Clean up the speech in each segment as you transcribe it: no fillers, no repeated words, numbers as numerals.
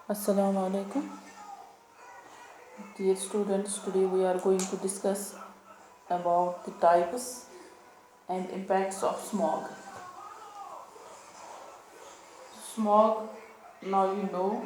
Assalamu alaikum. Dear students, today we are going to discuss about the types and impacts of smog. Smog, now you know,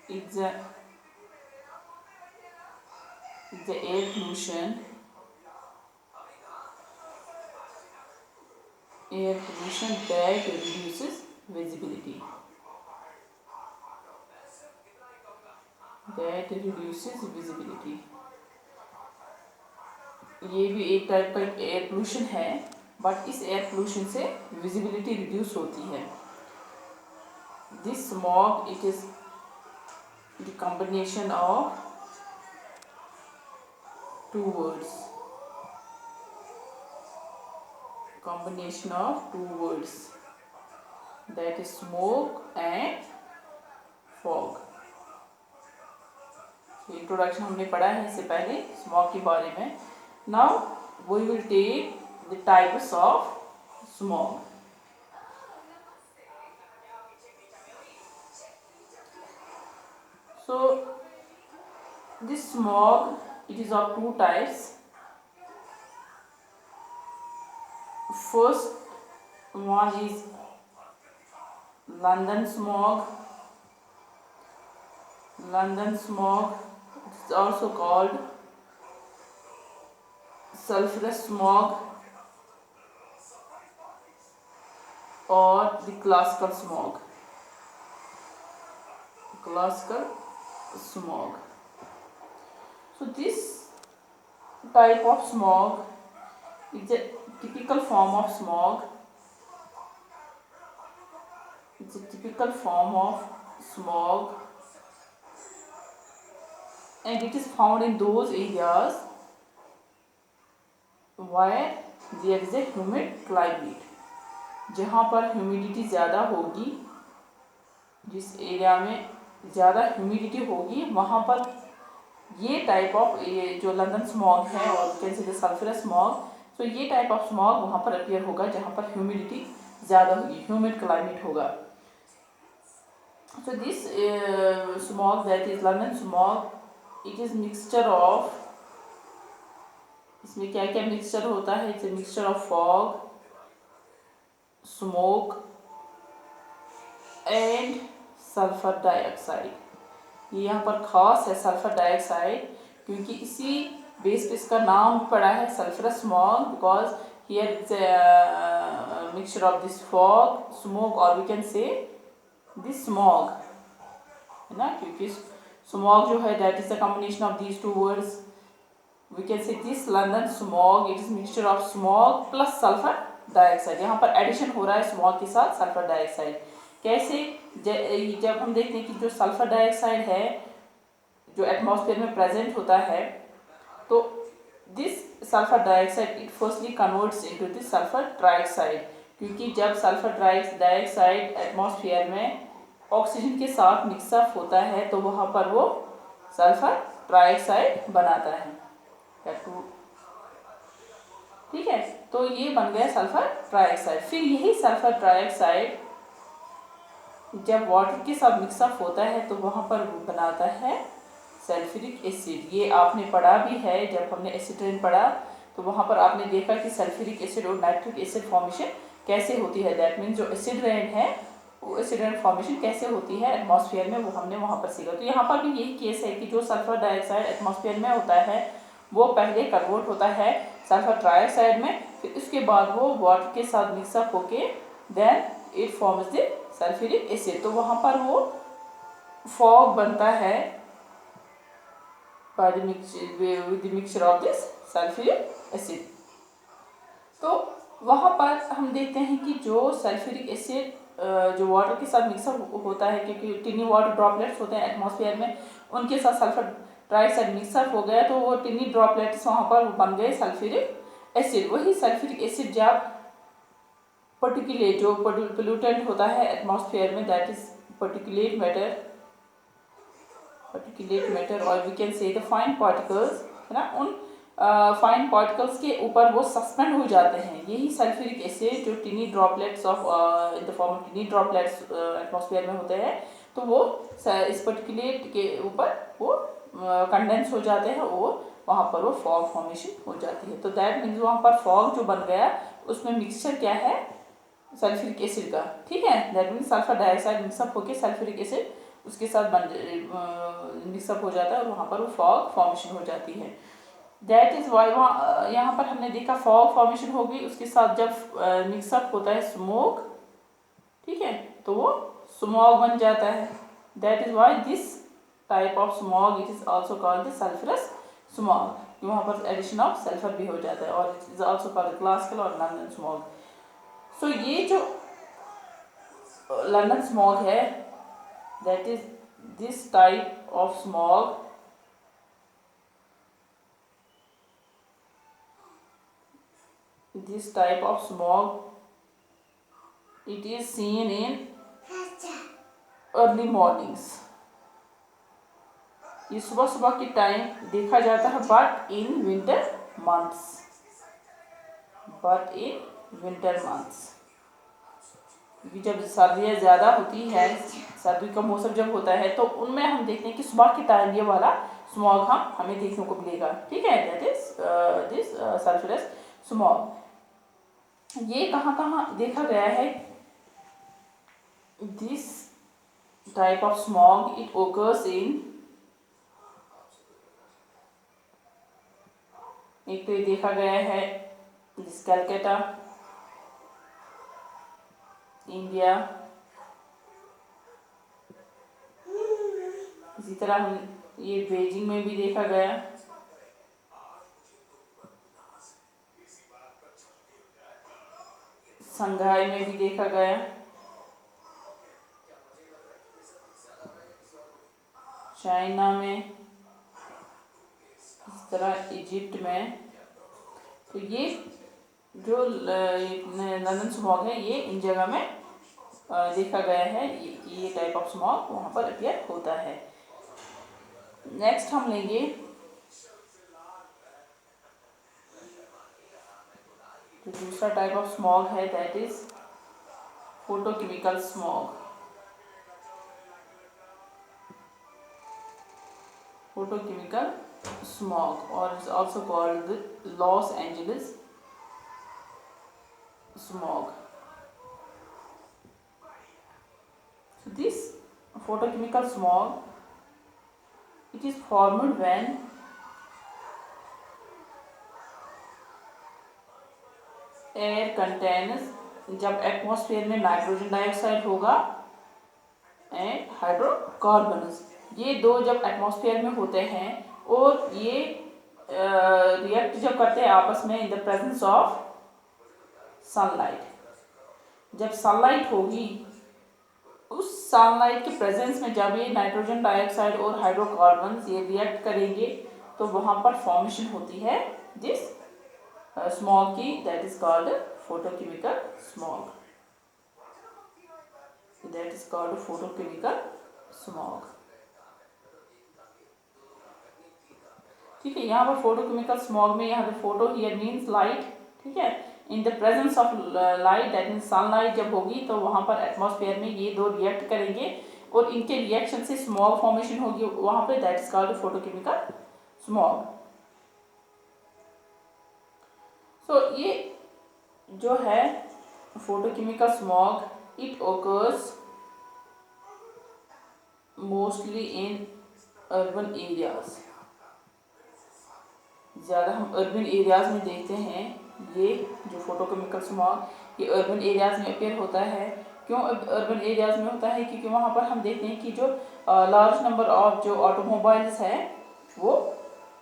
it's the air pollution that reduces visibility. ये भी एक type का air pollution है, but इस air pollution से visibility reduce होती है. This smog it is the combination of two words, that is smoke and fog. Introduction हमने पढ़ा है इससे पहले स्मॉग के बारे में. Now we will take the types of smog. So this smog, it is of two types. First one is London smog. It is also called sulfurous smog or the classical smog. So this type of smog is a typical form of smog. And it is found in those areas where there is a humid climate. जहाँ पर humidity ज़्यादा होगी, जिस area में ज़्यादा humidity होगी वहाँ पर ये टाइप ऑफ जो लंदन स्मॉग है और कैसे द सल्फरस स्मॉग, सो ये टाइप ऑफ स्मॉग वहाँ पर अपीयर होगा जहाँ पर ह्यूमिडिटी ज़्यादा होगी, ह्यूमिड क्लाइमेट होगा. So this smog that is London smog, it is mixture of, इसमें क्या क्या मिक्सचर होता है? It's a mixture of fog, smoke and sulphur dioxide. ये यहाँ पर खास है सल्फर डाइऑक्साइड, क्योंकि इसी बेस पे इसका नाम पड़ा है sulphurous smog, because here it's a mixture of this fog, smoke और we can say this smog, है ना, क्योंकि स्मॉग जो है that is the combination of these two words. We can say this London smog it is mixture of smog plus sulphur dioxide. यहाँ पर addition हो रहा है स्मॉग के साथ सल्फर डाइऑक्साइड. कैसे? जब हम देखते हैं कि जो सल्फर डाइऑक्साइड है जो एटमॉस्फेयर में प्रेजेंट होता है, तो this sulphur dioxide it firstly converts into this sulphur trioxide, क्योंकि जब सल्फर डाइऑक्साइड एटमॉस्फेयर में ऑक्सीजन के साथ मिक्सअप होता है तो वहाँ पर वो सल्फर ट्राइऑक्साइड बनाता है. ठीक है, तो ये बन गया सल्फर ट्राइऑक्साइड. फिर यही सल्फर ट्राइऑक्साइड जब वाटर के साथ मिक्सअप होता है तो वहाँ पर बनाता है सल्फ्यूरिक एसिड. ये आपने पढ़ा भी है, जब हमने एसिड रेन पढ़ा तो वहाँ पर आपने देखा कि सल्फ्यूरिक एसिड और नाइट्रिक एसिड फॉर्मेशन कैसे होती है. दैट मीन्स जो एसिड रेन है वो एसिड रेन फॉर्मेशन कैसे होती है एटमॉस्फेयर में, वो हमने वहाँ पर सीखा. तो यहाँ पर भी यही केस है कि जो सल्फर डाइऑक्साइड एटमॉस्फेयर में होता है वो पहले कन्वर्ट होता है सल्फर ट्राइऑक्साइड में, फिर उसके बाद वो वाटर के साथ मिक्सअप होके then it forms the sulphuric acid. तो वहाँ पर वो फॉग बनता है by the mixture of this sulfuric acid. तो वहाँ पर हम देखते हैं कि जो सल्फ्यूरिक एसिड जो वाटर के साथ मिक्सअप होता है, क्योंकि टिनी वाटर ड्रॉपलेट्स होते हैं एटमॉस्फेयर में, उनके साथ सल्फर ट्राइऑक्साइड मिक्सअप हो गया तो वो टिनी ड्रॉपलेट्स वहाँ पर बन गए सल्फ्यूरिक एसिड. वही सल्फ्यूरिक एसिड जब पर्टिकुलेट जो पोल्यूटेंट होता है एटमॉस्फेयर में, दैट इज पर्टिकुलेट मैटर और we can say the fine particles, है ना, उन फाइन पार्टिकल्स के ऊपर वो सस्पेंड हो जाते हैं। यही सल्फ्यूरिक एसिड जो टिनी droplets of in the form of टिनी droplets atmosphere में होते हैं, तो वो इस पर्टिकुलेट के ऊपर वो कंडेंस हो जाते हैं और वहाँ पर वो फॉग फॉर्मेशन हो जाती है। तो दैट मीन्स वहाँ पर फॉग जो बन गया उसमें मिक्सचर क्या है, सल्फ्यूरिक एसिड का, ठीक है। That means sulphur dioxide mix up होकर सल्फ्यूरिक एसिड उसके साथ मिक्सअप हो जाता है और वहाँ पर वो फॉग फॉर्मेशन हो जाती है। दैट इज़ वाई वहाँ यहाँ पर हमने देखा फॉग फॉर्मेशन होगी, उसके साथ जब मिक्सअप होता है स्मोक, ठीक है, तो वो स्मॉग बन जाता है। That is why this type of smog it is also called the sulphurous smog. वहाँ पर एडिशन ऑफ सल्फर भी हो जाता है और it is also called classical और लंदन स्मॉग। सो ये जो लंदन स्मॉग है, that is this type of smog it is seen in early mornings। ये सुबह सुबह के टाइम देखा जाता है, बट इन विंटर मंथ्स क्योंकि जब सर्दियाँ ज़्यादा होती है, सर्दी का मौसम जब होता है, तो उनमें हम देखते हैं कि सुबह के टाइम ये वाला स्मॉग हमें देखने को मिलेगा, ठीक है। That is this sulphurous smog. ये कहाँ कहाँ देखा गया है, this type of smog it occurs in, एक तो ये देखा गया है दिस कलकत्ता इंडिया, इसी तरह हम ये बीजिंग में भी देखा गया, संघाई में भी देखा गया, चाइना में, इस तरह इजिप्ट में। तो ये जो लंदन स्मॉग है ये इन जगह में देखा गया है, ये टाइप ऑफ स्मॉग वहाँ पर अपीयर होता है। नेक्स्ट हम लेंगे जो दूसरा टाइप ऑफ स्मॉग है, that is photochemical smog. Photochemical smog, or is also called the Los Angeles smog. So this photochemical smog, it is formed when air contains, जब एटमॉस्फेयर में नाइट्रोजन डाइऑक्साइड होगा and hydrocarbons, ये दो जब atmosphere में होते हैं और ये रिएक्ट जब करते हैं आपस में in the presence of sunlight. जब सनलाइट होगी, उस सनलाइट के प्रेजेंस में जब ये नाइट्रोजन डाइऑक्साइड और हाइड्रोकार्बन्स ये रिएक्ट करेंगे, तो वहाँ पर फॉर्मेशन होती है दिस स्मॉग की, that is called photochemical smog. That is called photochemical smog, ठीक है। यहाँ पर फोटोकेमिकल स्मॉग में यहाँ पे फोटो हियर मीन्स लाइट, ठीक है। In the presence of light, that means sunlight जब होगी तो वहाँ पर एटमॉस्फेयर में ये दो रिएक्ट करेंगे और इनके रिएक्शन से स्मॉग फॉर्मेशन होगी वहाँ पे, that is called photochemical smog. So ये जो है photochemical smog, it occurs mostly in urban areas. ज़्यादा हम अर्बन एरियाज़ में देखते हैं ये जो फोटोकेमिकल स्मॉग, ये अर्बन एरियाज़ में अपीयर होता है। क्यों अर्बन एरियाज़ में होता है? क्योंकि वहाँ पर हम देखते हैं कि जो लार्ज नंबर ऑफ जो ऑटोमोबाइल्स है वो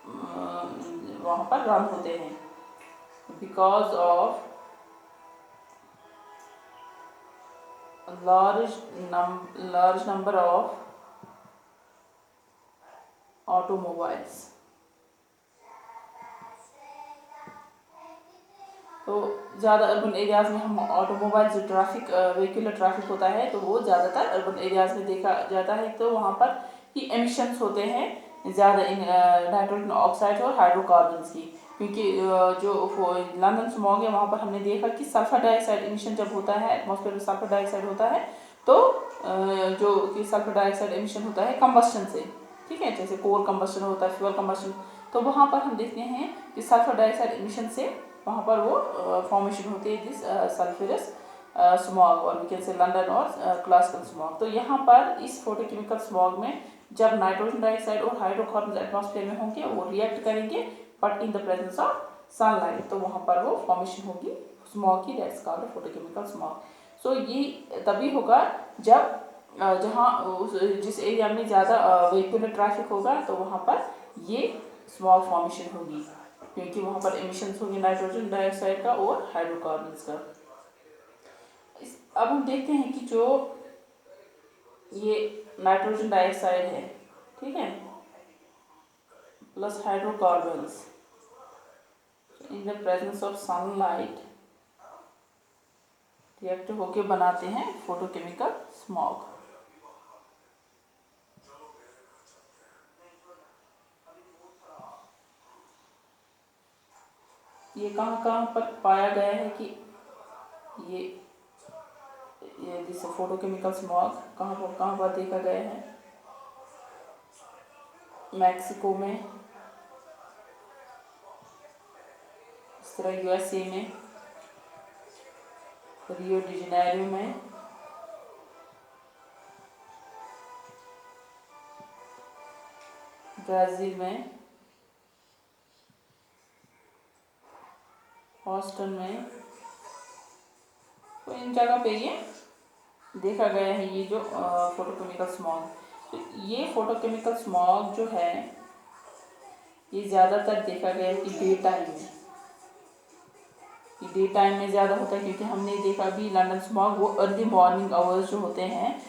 वहाँ पर रन होते हैं, because of large number of automobiles। तो ज़्यादा अर्बन एरियाज़ में हम ऑटोमोबाइल जो ट्रैफिक व्हीकुलर ट्रैफिक होता है तो वो ज़्यादातर अर्बन एरियाज़ में देखा जाता है। तो वहाँ पर ही एमिशंस होते हैं ज़्यादा इन नाइट्रोजन ऑक्साइड और हाइड्रोकार्बन्स की। क्योंकि जो लंदन स्मॉग है वहाँ पर हमने देखा कि सल्फर डाइऑक्साइड एमिशन जब होता है, एटमॉस्फेयर में सल्फर डाइऑक्साइड होता है, तो जो कि सल्फर डाइऑक्साइड एमिशन होता है कंबस्शन से, ठीक है, जैसे कोल कंबस्शन होता है, फ्यूल कंबस्शन, तो वहाँ पर हम देखते हैं कि सल्फर डाइऑक्साइड एमिशन से वहाँ पर वो फॉर्मेशन होती है दिस सल्फ्यूरस स्मॉग, और वी कैन से लंदन और क्लासिकल स्मॉग। तो यहाँ पर इस फोटोकेमिकल स्मॉग में जब नाइट्रोजन डाइऑक्साइड और हाइड्रोकार्बन एटमॉस्फेयर में होंगे वो रिएक्ट करेंगे, but in the presence of sunlight, तो वहाँ पर वो फॉर्मेशन होगी स्मॉग की, that's called photochemical smog. So ये तभी होगा जब जहाँ जिस एरिया में ज़्यादा व्हीकुलर ट्रैफिक होगा तो वहाँ पर ये स्मॉग फॉर्मेशन होगी, क्योंकि वहाँ पर एमिशंस होंगे नाइट्रोजन डाइऑक्साइड का और हाइड्रोकार्बन्स का। अब हम देखते हैं कि जो ये नाइट्रोजन डाइऑक्साइड है, ठीक है, plus hydrocarbons in the presence of sunlight react होके बनाते हैं फोटोकेमिकल स्मॉग। ये कहाँ पर पाया गया है कि ये जिस फोटोकेमिकल स्मॉग कहाँ पर देखा गया है? मैक्सिको में, इस तरह यूएसए में, रियो डी जेनेरियो में, ब्राज़ील में, हॉस्टन में, तो इन जगह पे ये देखा गया है ये जो फोटोकेमिकल स्मॉग। तो ये फोटोकेमिकल स्मॉग जो है ये ज़्यादातर देखा गया है कि डे टाइम में, डे टाइम में ज़्यादा होता है, क्योंकि हमने देखा भी लंदन स्मॉग वो अर्ली मॉर्निंग आवर्स जो होते हैं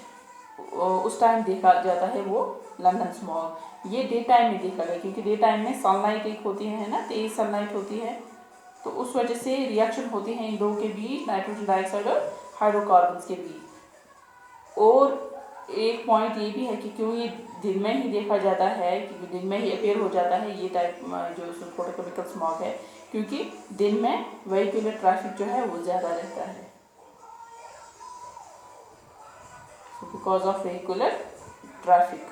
उस टाइम देखा जाता है वो लंदन स्मॉग। ये डे टाइम में देखा गया क्योंकि डे टाइम में सनलाइट एक होती है ना, तेज सनलाइट होती है, तो उस वजह से रिएक्शन होती है इन दो के बीच, नाइट्रोजन डाइऑक्साइड और हाइड्रोकार्बन्स के बीच। और एक पॉइंट ये भी है कि क्यों ये दिन में ही देखा जाता है, क्योंकि दिन में ही अपेयर हो जाता है ये टाइप जो फोटोकेमिकल स्मॉग है, क्योंकि दिन में व्हीकुलर ट्रैफिक जो है वो ज़्यादा रहता है, because of vehicular traffic,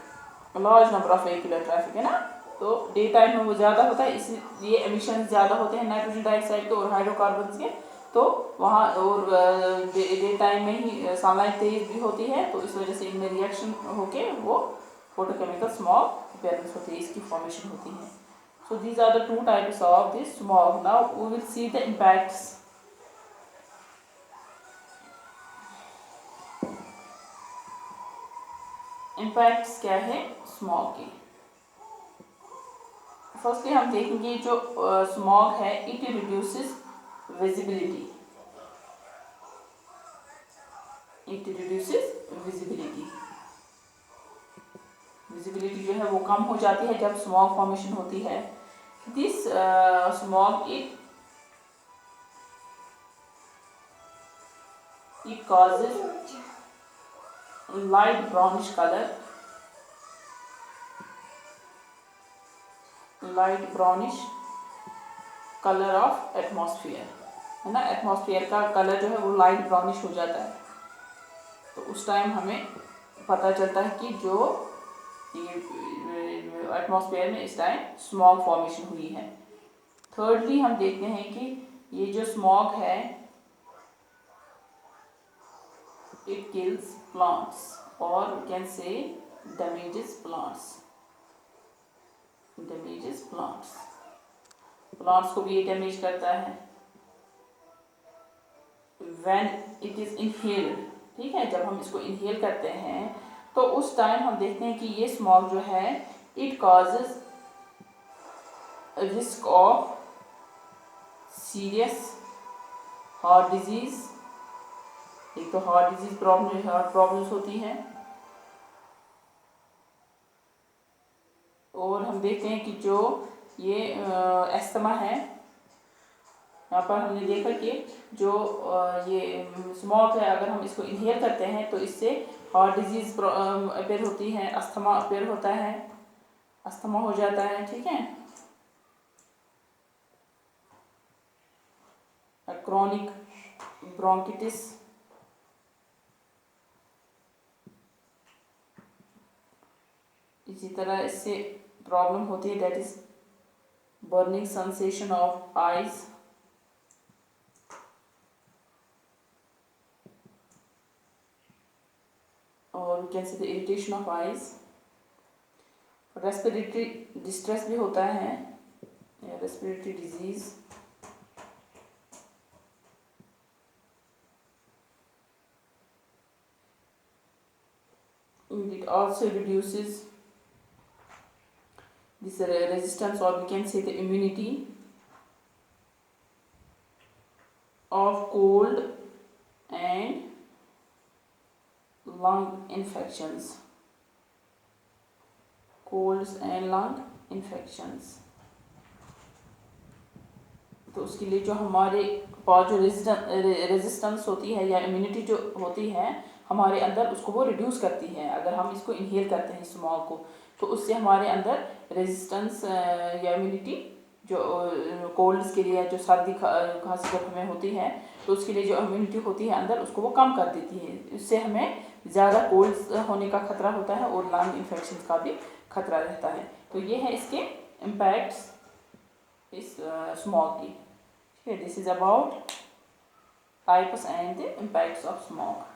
large number of vehicular traffic है ना, तो डे टाइम में वो ज़्यादा होता है, इसलिए एमिशन ज़्यादा होते हैं नाइट्रोजन डाइऑक्साइड के और हाइड्रोकार्बन्स के, तो वहाँ और डे टाइम में ही सनलाइट तेज भी होती है, तो इस वजह से इनमें रिएक्शन होके वो फोटोकेमिकल स्मॉग अपीयरेंस होती है, इसकी फॉर्मेशन होती है। So these are the two types of this smog. Now we will see the impacts. Impacts क्या है स्मॉग के? फर्स्टली हम देखेंगे जो स्मॉग है it reduces visibility, it reduces visibility, visibility जो है वो कम हो जाती है जब स्मॉग फॉर्मेशन होती है। This smog it causes light brownish color, light brownish colour of atmosphere, है ना, एटमॉस्फेयर का कलर जो है वो लाइट ब्राउनिश हो जाता है, तो उस टाइम हमें पता चलता है कि जो एटमॉस्फेयर में इस टाइम स्मॉग फॉर्मेशन हुई है। थर्डली हम देखते हैं कि ये जो स्मॉग है it kills plants or we can say damages plants, damages plants, plants को भी ये डैमेज करता है। when it is inhaled, ठीक है, जब हम इसको इनहेल करते हैं तो उस टाइम हम देखते हैं कि ये स्मॉग जो है it causes risk of serious heart disease, एक तो heart disease problem, heart problems होती हैं, और हम देखते हैं कि जो ये एस्थमा है, यहाँ पर हमने देखा कि जो ये स्मॉग है अगर हम इसको इनहेल करते हैं तो इससे हार्ट डिजीज अपेयर होती है, अस्थमा अपेयर होता है, अस्थमा हो जाता है, ठीक है। chronic bronchitis, इसी तरह इससे प्रॉब्लम होती है that is burning sensation of eyes, और we can say the irritation of eyes. Respiratory distress भी होता है, respiratory disease, it also reduces this resistance, or we can say the immunity of cold and lung infections, colds and lung infections। तो उसके लिए जो हमारे पास जो resistance होती है या इम्यूनिटी जो होती है हमारे अंदर, उसको वो रिड्यूस करती है। अगर हम इसको इनहेल करते हैं स्मॉग को, तो उससे हमारे अंदर रेजिस्टेंस या इम्यूनिटी जो कोल्ड्स के लिए, जो सर्दी खांसी जब हमें होती है तो उसके लिए जो इम्यूनिटी होती है अंदर, उसको वो कम कर देती है। इससे हमें ज़्यादा कोल्ड्स होने का खतरा होता है और लंग इन्फेक्शन का भी खतरा रहता है। तो ये है इसके इम्पैक्ट्स इस स्मॉग की। This is about types and the impacts of smog.